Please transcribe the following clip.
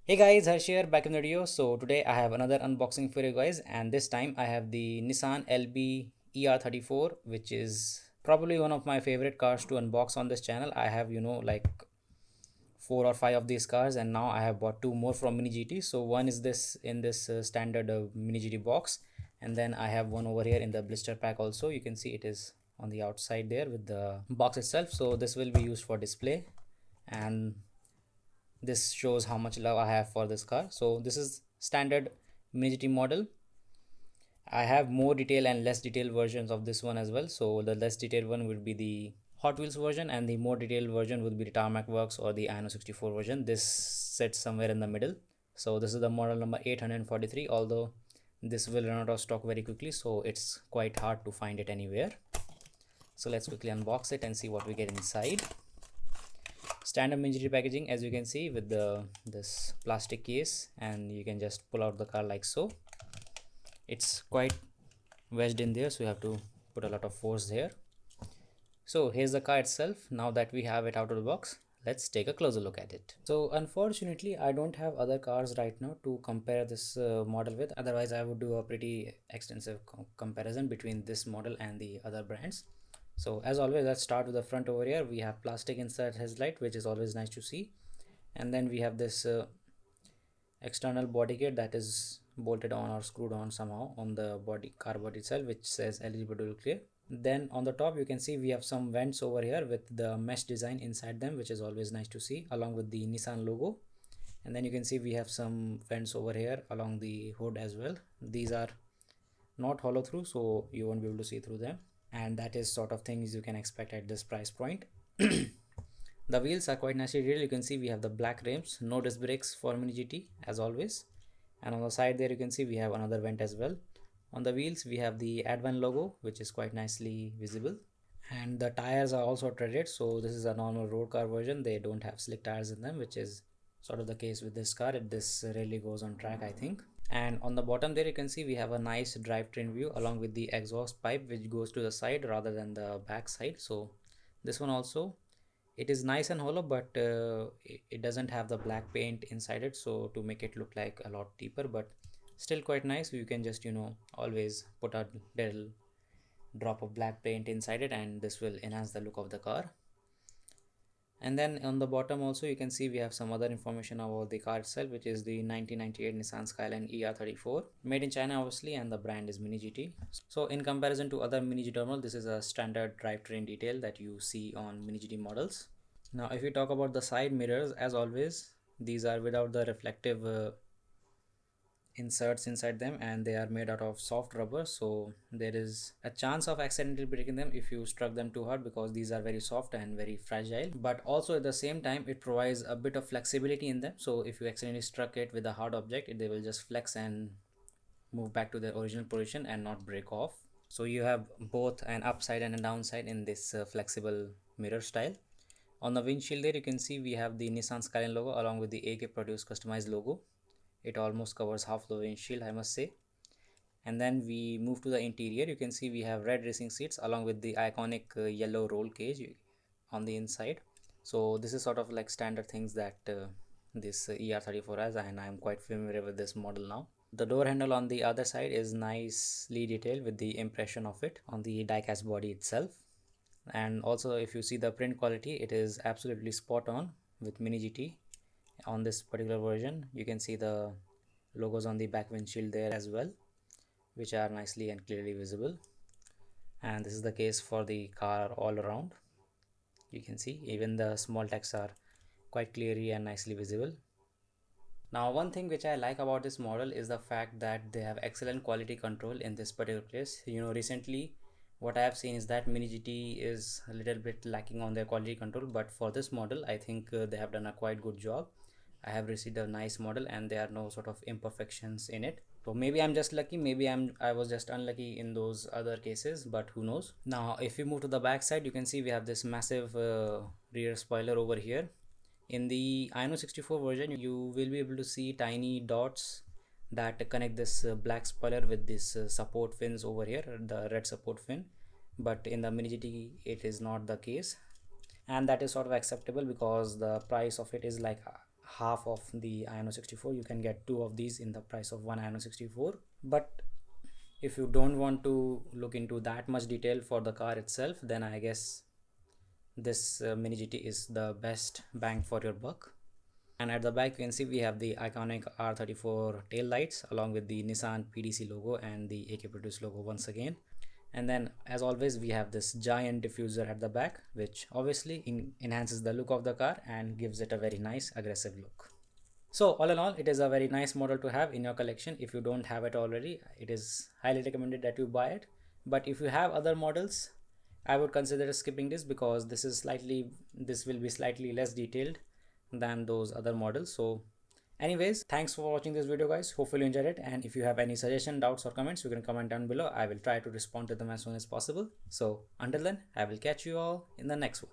Hey guys, Harsh here back in the video. So today I have another unboxing for you guys, and this time I have the Nissan LB ER34, which is probably one of my favorite cars to unbox on this channel. I have like four or five of these cars, and now I have bought two more from Mini GT. So one is this in this standard Mini GT box, and then I have one over here in the blister pack also. You can see it is on the outside there with the box itself. So this will be used for display, and this shows how much love I have for this car. So this is standard Mini GT model. I have more detail and less detailed versions of this one as well. So the less detailed one would be the Hot Wheels version, and the more detailed version would be the Tarmac Works or the Ino 64 version. This sits somewhere in the middle. So this is the model number 843, although this will run out of stock very quickly, so it's quite hard to find it anywhere. So let's quickly unbox it and see what we get inside. Standard Mini GT packaging, as you can see, with this plastic case, and you can just pull out the car like so. It's quite wedged in there, so you have to put a lot of force here. So here's the car itself. Now that we have it out of the box, let's take a closer look at it. So unfortunately I don't have other cars right now to compare this model with, otherwise I would do a pretty extensive comparison between this model and the other brands. So as always, let's start with the front. Over here we have plastic inside headlight, which is always nice to see, and then we have this external body kit that is bolted on or screwed on somehow on the car body itself, which says LBWK. Then on the top you can see we have some vents over here with the mesh design inside them, which is always nice to see, along with the Nissan logo. And then you can see we have some vents over here along the hood as well. These are not hollow through, so you won't be able to see through them, and that is sort of things you can expect at this price point. The wheels are quite nicely detailed. You can see we have the black rims, no disc brakes for Mini GT as always, and on the side there you can see we have another vent as well. On the wheels we have the Advan logo, which is quite nicely visible, and the tires are also treaded. So this is a normal road car version, they don't have slick tires in them, which is sort of the case with this car. This really goes on track, I think. And on the bottom there you can see we have a nice drivetrain view along with the exhaust pipe, which goes to the side rather than the back side. So this one also, it is nice and hollow, but it doesn't have the black paint inside it, so to make it look like a lot deeper, but still quite nice. You can just always put a little drop of black paint inside it, and this will enhance the look of the car. And then on the bottom also you can see we have some other information about the car itself, which is the 1998 Nissan Skyline ER34, made in China obviously, and the brand is Mini GT. So in comparison to other Mini GT models, this is a standard drivetrain detail that you see on Mini GT models. Now if we talk about the side mirrors, as always these are without the reflective inserts inside them, and they are made out of soft rubber, so there is a chance of accidentally breaking them if you struck them too hard, because these are very soft and very fragile. But also at the same time it provides a bit of flexibility in them, so if you accidentally struck it with a hard object, they will just flex and move back to their original position and not break off. So you have both an upside and a downside in this flexible mirror style. On the windshield there you can see we have the Nissan Skyline logo along with the AK produced customized logo. It almost covers half the windshield, I must say. And then we move to the interior. You can see we have red racing seats along with the iconic yellow roll cage on the inside. So this is sort of like standard things that this ER34 has, and I'm quite familiar with this model now. The door handle on the other side is nicely detailed with the impression of it on the diecast body itself. And also if you see the print quality, it is absolutely spot on with Mini GT. On this particular version you can see the logos on the back windshield there as well, which are nicely and clearly visible, and this is the case for the car all around. You can see even the small text are quite clearly and nicely visible. Now one thing which I like about this model is the fact that they have excellent quality control in this particular place. Recently what I have seen is that Mini GT is a little bit lacking on their quality control, but for this model I think they have done a quite good job. I have received a nice model and there are no sort of imperfections in it. So maybe I'm just lucky, maybe I was just unlucky in those other cases, but who knows. Now if we move to the back side, you can see we have this massive rear spoiler over here. In the Ino 64 version you will be able to see tiny dots that connect this black spoiler with this support fins over here, the red support fin, but in the Mini GT it is not the case, and that is sort of acceptable because the price of it is like half of the Ino 64. You can get two of these in the price of one Ino 64. But if you don't want to look into that much detail for the car itself, then I guess this Mini GT is the best bang for your buck. And at the back you can see we have the iconic R34 tail lights along with the Nissan PDC logo and the AK Produce logo once again. And then as always we have this giant diffuser at the back, which obviously enhances the look of the car and gives it a very nice aggressive look. So all in all, it is a very nice model to have in your collection. If you don't have it already, it is highly recommended that you buy it. But if you have other models, I would consider skipping this because this will be slightly less detailed than those other models. So anyways, thanks for watching this video guys. Hopefully you enjoyed it, and if you have any suggestion, doubts or comments, you can comment down below. I will try to respond to them as soon as possible. So until then, I will catch you all in the next one.